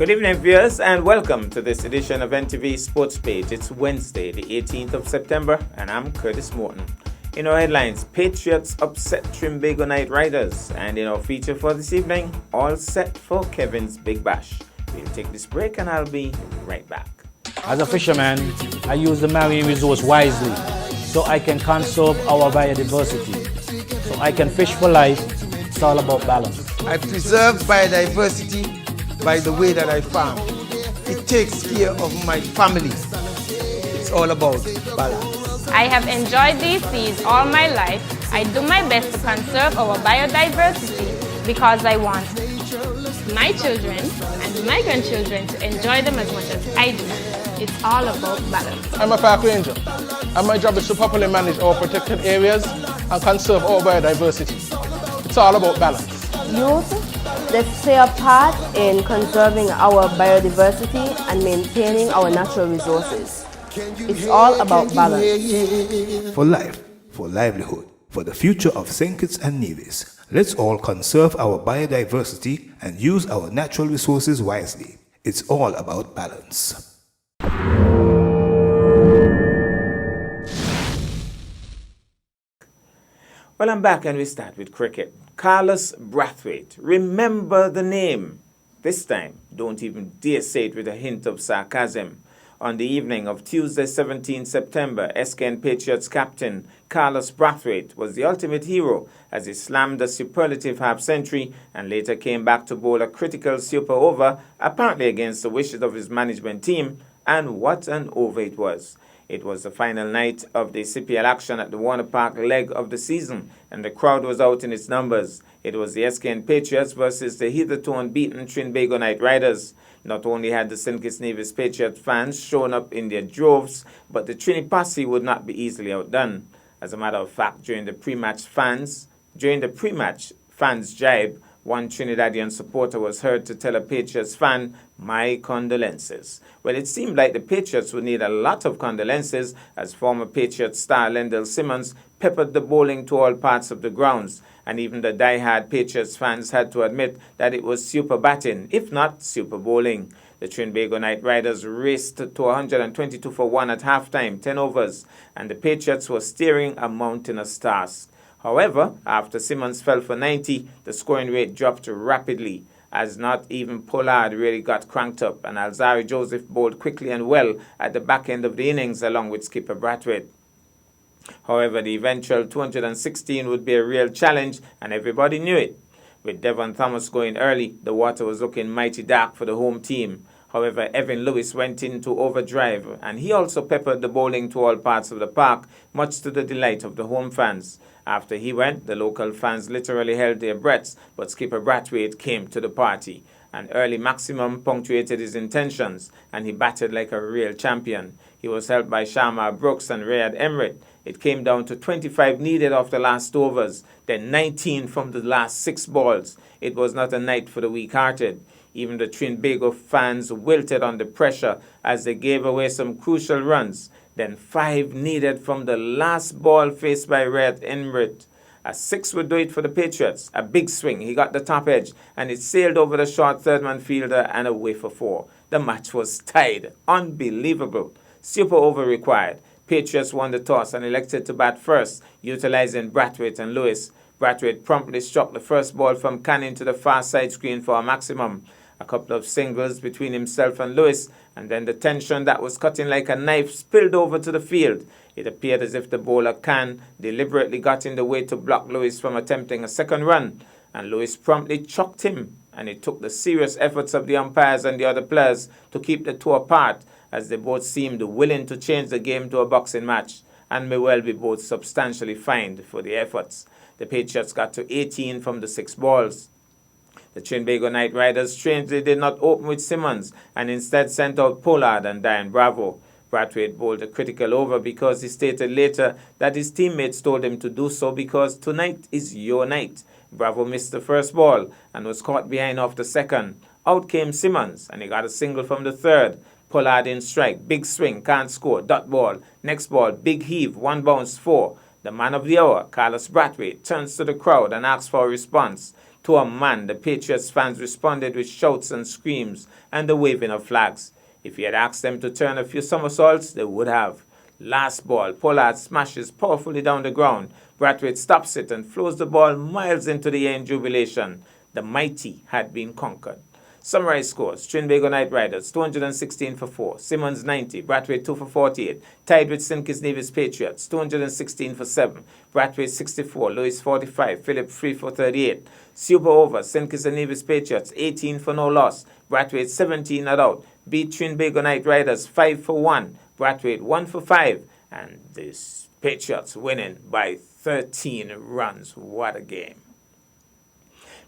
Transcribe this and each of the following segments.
Good evening, viewers, and welcome to this edition of NTV Sports Page. It's Wednesday, the 18th of September, and I'm Curtis Morton. In our headlines, Patriots upset Trinbago Knight Riders, and in our feature for this evening, all set for Kevin's Big Bash. We'll take this break, and I'll be right back. As a fisherman, I use the marine resource wisely so I can conserve our biodiversity. So I can fish for life. It's all about balance. I preserve biodiversity by the way that I farm. It takes care of my family. It's all about balance. I have enjoyed these seas all my life. I do my best to conserve our biodiversity because I want my children and my grandchildren to enjoy them as much as I do. It's all about balance. I'm a park ranger, and my job is to properly manage our protected areas and conserve our biodiversity. It's all about balance. Youth, let's play a part in conserving our biodiversity and maintaining our natural resources. It's all about balance. For life, for livelihood, for the future of St. Kitts and Nevis, let's all conserve our biodiversity and use our natural resources wisely. It's all about balance. Well, I'm back and we start with cricket. Carlos Brathwaite. Remember the name. This time, don't even dare say it with a hint of sarcasm. On the evening of Tuesday, 17 September, SKN Patriots captain Carlos Brathwaite was the ultimate hero as he slammed a superlative half-century and later came back to bowl a critical super over, apparently against the wishes of his management team, and what an over it was. It was the final night of the CPL action at the Warner Park leg of the season, and the crowd was out in its numbers. It was the SKN Patriots versus the hitherto unbeaten Trinbago Knight Riders. Not only had the St. Kitts Nevis Patriot fans shown up in their droves, but the Trini posse would not be easily outdone. As a matter of fact, during the pre-match fans jibe, one Trinidadian supporter was heard to tell a Patriots fan, "My condolences." Well, it seemed like the Patriots would need a lot of condolences as former Patriots star Lendell Simmons peppered the bowling to all parts of the grounds, and even the die-hard Patriots fans had to admit that it was super batting, if not super bowling. The Trinbago Knight Riders raced to 122 for 1 at halftime, 10 overs, and the Patriots were steering a mountainous task. However, after Simmons fell for 90, the scoring rate dropped rapidly, as not even Pollard really got cranked up, and Alzarri Joseph bowled quickly and well at the back end of the innings along with skipper Brathwaite. However, the eventual 216 would be a real challenge, and everybody knew it. With Devon Thomas going early, the water was looking mighty dark for the home team. However, Evan Lewis went into overdrive, and he also peppered the bowling to all parts of the park, much to the delight of the home fans. After he went, the local fans literally held their breaths, but skipper Brathwaite came to the party. An early maximum punctuated his intentions, and he batted like a real champion. He was helped by Sharma Brooks and Riyad Emrit. It came down to 25 needed off the last overs, then 19 from the last 6 balls. It was not a night for the weak-hearted. Even the Trinbago fans wilted under pressure as they gave away some crucial runs. Then 5 needed from the last ball faced by Riyad Emrit. A 6 would do it for the Patriots. A big swing. He got the top edge, and it sailed over the short third-man fielder and away for 4. The match was tied. Unbelievable. Super over required. Patriots won the toss and elected to bat first, utilizing Brathwaite and Lewis. Brathwaite promptly struck the first ball from Canning to the far side screen for a maximum. A couple of singles between himself and Lewis, and then the tension that was cutting like a knife spilled over to the field. It appeared as if the bowler Khan deliberately got in the way to block Lewis from attempting a second run, and Lewis promptly chucked him, and it took the serious efforts of the umpires and the other players to keep the two apart, as they both seemed willing to change the game to a boxing match, and may well be both substantially fined for the efforts. The Patriots got to 18 from the 6 balls. The Trinbago Knight Riders strangely did not open with Simmons and instead sent out Pollard and Diane Bravo. Brathwaite bowled a critical over because he stated later that his teammates told him to do so because tonight is your night. Bravo missed the first ball and was caught behind off the second. Out came Simmons and he got a single from the third. Pollard in strike, big swing, can't score, dot ball. Next ball, big heave, 1 bounce, 4. The man of the hour, Carlos Brathwaite, turns to the crowd and asks for a response. To a man, the Patriots fans responded with shouts and screams and the waving of flags. If you had asked them to turn a few somersaults, they would have. Last ball, Pollard smashes powerfully down the ground. Brathwaite stops it and flows the ball miles into the air in jubilation. The mighty had been conquered. Summary scores: Trinbago Knight Riders 216 for 4, Simmons 90, Brathwaite 2 for 48, tied with St. Kitts Nevis Patriots 216 for 7, Brathwaite 64, Lewis 45, Philip 3 for 38. Super over, St. Kitts Nevis Patriots 18 for no loss, Brathwaite 17 not out, beat Trinbago Knight Riders 5 for 1, Brathwaite 1 for 5, and the Patriots winning by 13 runs. What a game.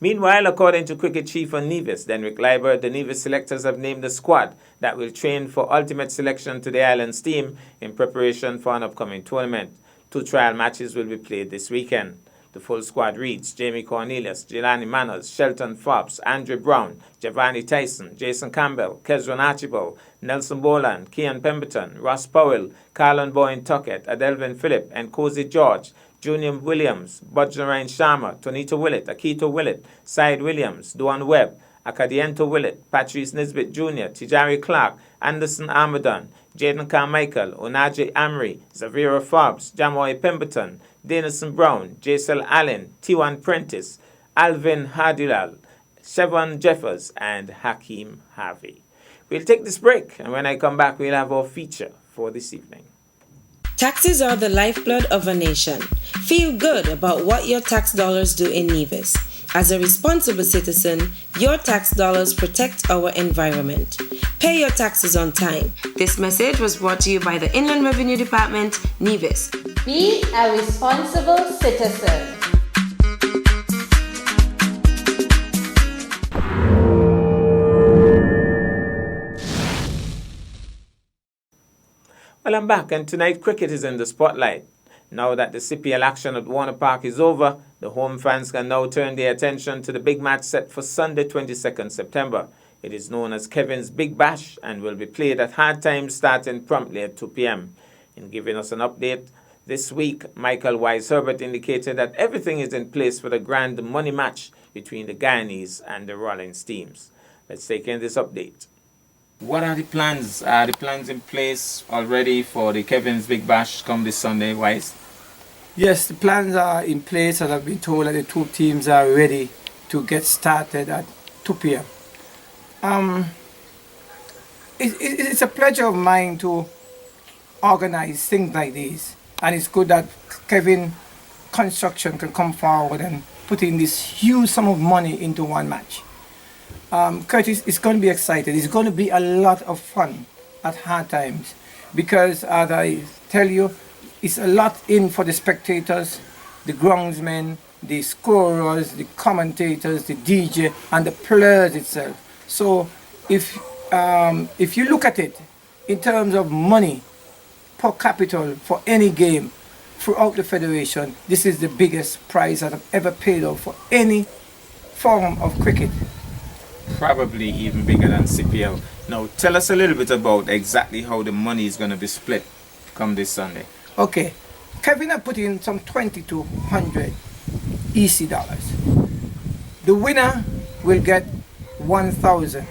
Meanwhile, according to cricket chief on Nevis, Denrick Liebert, the Nevis selectors have named a squad that will train for ultimate selection to the islands team in preparation for an upcoming tournament. 2 trial matches will be played this weekend. The full squad reads Jamie Cornelius, Jelani Manners, Shelton Forbes, Andrew Brown, Giovanni Tyson, Jason Campbell, Kezron Archibald, Nelson Boland, Kian Pemberton, Ross Powell, Carlon Boyne Tuckett, Adelvin Phillip, and Cozy George, Junior Williams, Budgerine Sharma, Tonito Willett, Akito Willett, Syed Williams, Duan Webb, Acadiento Willett, Patrice Nisbet Jr., Tijari Clark, Anderson Armadon, Jaden Carmichael, Onaje Amri, Zavira Forbes, Jamoy Pemberton, Denison Brown, Jaisel Allen, Tiwan Prentice, Alvin Hardilal, Chevron Jeffers, and Hakeem Harvey. We'll take this break, and when I come back, we'll have our feature for this evening. Taxes are the lifeblood of a nation. Feel good about what your tax dollars do in Nevis. As a responsible citizen, your tax dollars protect our environment. Pay your taxes on time. This message was brought to you by the Inland Revenue Department, Nevis. Be a responsible citizen. Well, I'm back, and tonight cricket is in the spotlight. Now that the CPL action at Warner Park is over, the home fans can now turn their attention to the big match set for Sunday, 22nd September. It is known as Kevin's Big Bash and will be played at hard times starting promptly at 2 p.m. In giving us an update this week, Michael Wise-Herbert indicated that everything is in place for the grand money match between the Guyanese and the Rollins teams. Let's take in this update. What are the plans? Are the plans in place already for the Kevin's Big Bash come this Sunday, Wise? Yes, the plans are in place, as I've been told that the 2 teams are ready to get started at 2 p.m. It's a pleasure of mine to organize things like these, and it's good that Kevin Construction can come forward and put in this huge sum of money into one match. Curtis, it's going to be exciting. It's going to be a lot of fun at hard times because, as I tell you, it's a lot in for the spectators, the groundsmen, the scorers, the commentators, the DJ, and the players itself. So if you look at it in terms of money per capita for any game throughout the federation, this is the biggest prize that I've ever paid out for any form of cricket. Probably even bigger than CPL. Now, tell us a little bit about exactly how the money is going to be split come this Sunday. Okay, Kevin had put in some 2,200 EC dollars. The winner will get 1,000.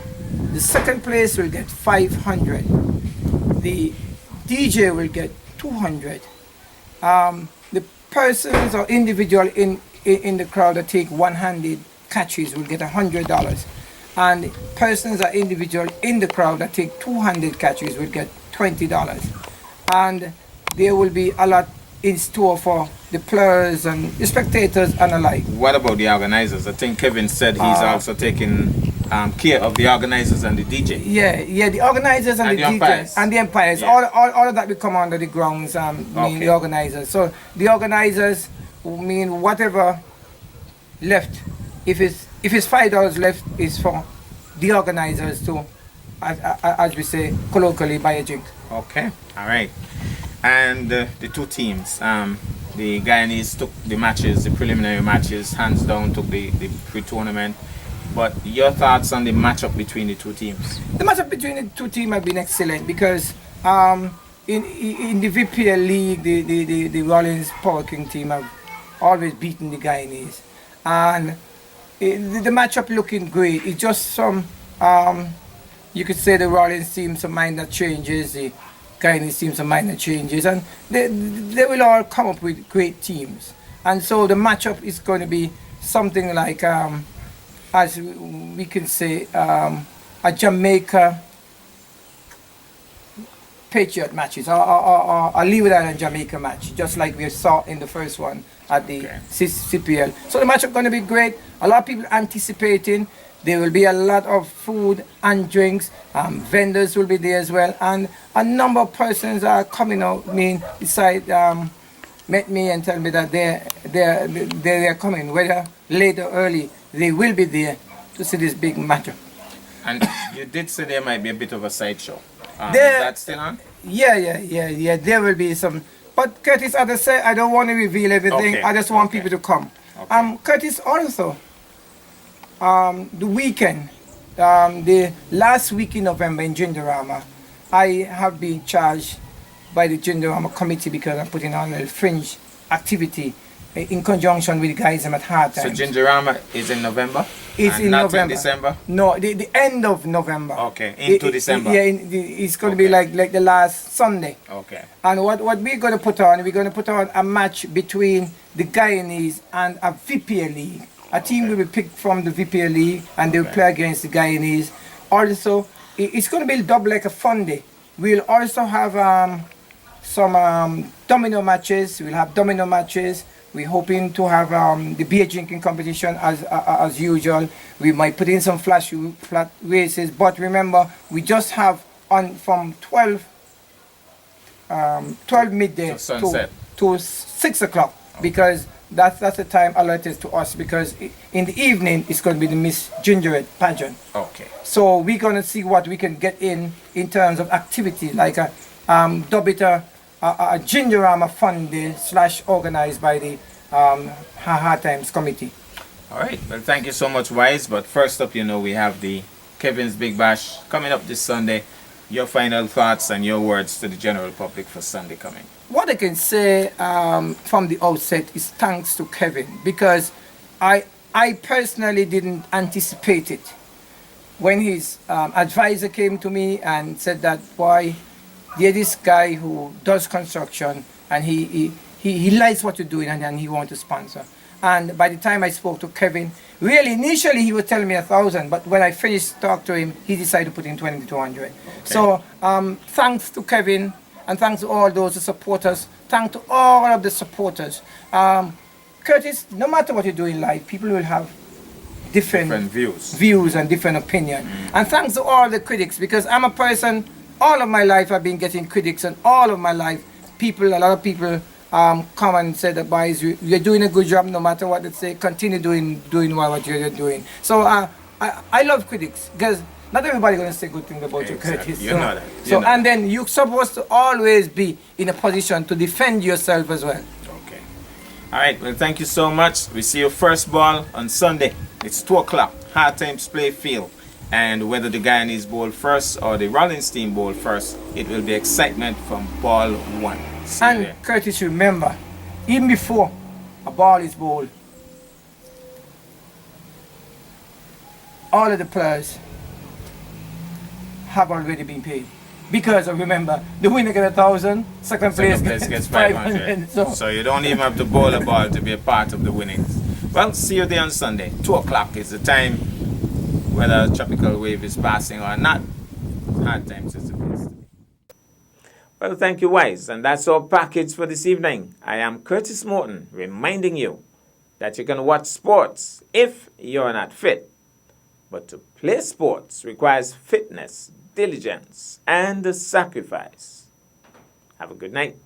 The second place will get 500. The DJ will get 200. The persons or individual in the crowd that take one-handed catches will get $100. And persons or individual in the crowd that take two-handed catches will get $20. And there will be a lot in store for the players and the spectators and alike. What about the organizers? I think Kevin said he's also taking care of the organizers and the DJ. Yeah, the organizers and the DJs umpires. and the umpires. Yeah. All of that will come under the grounds. Mean the organizers. So the organizers mean whatever left. If it's $5 left, is for the organizers to, as we say colloquially, buy a drink. Okay, all right. And the 2 teams, the Guyanese took the matches, the preliminary matches, hands down, took the pre-tournament. But your thoughts on the matchup between the 2 teams? The matchup between the 2 teams have been excellent because in the VPL League, the Rollins Power King team have always beaten the Guyanese. And the matchup looking great. It's just some, you could say the Rollins team, some minor changes, the Guyanese team, some minor changes, and they will all come up with great teams. And so the matchup is going to be something like, as we can say, a Jamaica Patriot matches, or a Leeward Island Jamaica match, just like we saw in the first one at the CPL. So the matchup going to be great. A lot of people anticipating. There will be a lot of food and drinks. Vendors will be there as well, and a number of persons are coming out. Met me and tell me that they're coming, whether late or early. They will be there to see this big matchup. And you did say there might be a bit of a sideshow. Is There- that still on? Yeah. There will be some. But Curtis, as I say, I don't want to reveal everything. Okay, I just want okay. people to come. Okay. Curtis, also, the weekend, the last week in November in Jindarama, I have been charged by the Jindarama committee because I'm putting on a fringe activity in conjunction with the guys at Hard So Times. Gingerama is in November? It's and in not November. in December? No, the end of November. Okay, into December. Yeah, it's going to be like the last Sunday. Okay. And what we're going to put on, we're going to put on a match between the Guyanese and a VPL league. A team will be picked from the VPL league and they'll play against the Guyanese. Also, it's going to be double like a fun day. We'll also have some domino matches. We'll have domino matches. We're hoping to have the beer drinking competition as usual. We might put in some flat races, but remember, we just have on from 12 midday To sunset. to 6 o'clock, because that's the time allotted to us, because in the evening it's going to be the Miss Gingerbread pageant. Okay. So we're going to see what we can get in terms of activity, like a Gingerama Fun Day / organized by the Hard Times Committee. All right. Well, thank you so much, Wise. But first up, we have the Kevin's Big Bash coming up this Sunday. Your final thoughts and your words to the general public for Sunday coming. What I can say from the outset is thanks to Kevin, because I personally didn't anticipate it. When his advisor came to me and said that, boy, there's this guy who does construction and he likes what you're doing and he wants to sponsor. And by the time I spoke to Kevin, really initially he was telling me 1,000, but when I finished talk to him, he decided to put in 2,200. Okay. So thanks to Kevin and thanks to all those supporters, thanks to all of the supporters. Curtis, no matter what you do in life, people will have different views and different opinions. And thanks to all the critics, because I'm a person, all of my life I've been getting critics, and all of my life a lot of people come and say that, boys, you're doing a good job no matter what they say, continue doing what you're doing. So I love critics, because not everybody going to say good things about you, Curtis. You know that. And then you're supposed to always be in a position to defend yourself as well. Okay. All right. Well, thank you so much. We see your first ball on Sunday. It's 2 o'clock. Hard Times Play Field. And whether the Guyanese bowl first or the Rollins team bowl first, it will be excitement from ball one. See you And there. Curtis, remember, even before a ball is bowled, all of the players have already been paid. Because remember, the winner gets 1,000, second place gets 500. 500. So you don't even have to bowl a ball to be a part of the winnings. Well, see you there on Sunday. 2 o'clock is the time, whether a tropical wave is passing or not. Hard Times is the place to be. Well, thank you, Wise. And that's our package for this evening. I am Curtis Morton, reminding you that you can watch sports if you're not fit. But to play sports requires fitness, diligence, and sacrifice. Have a good night.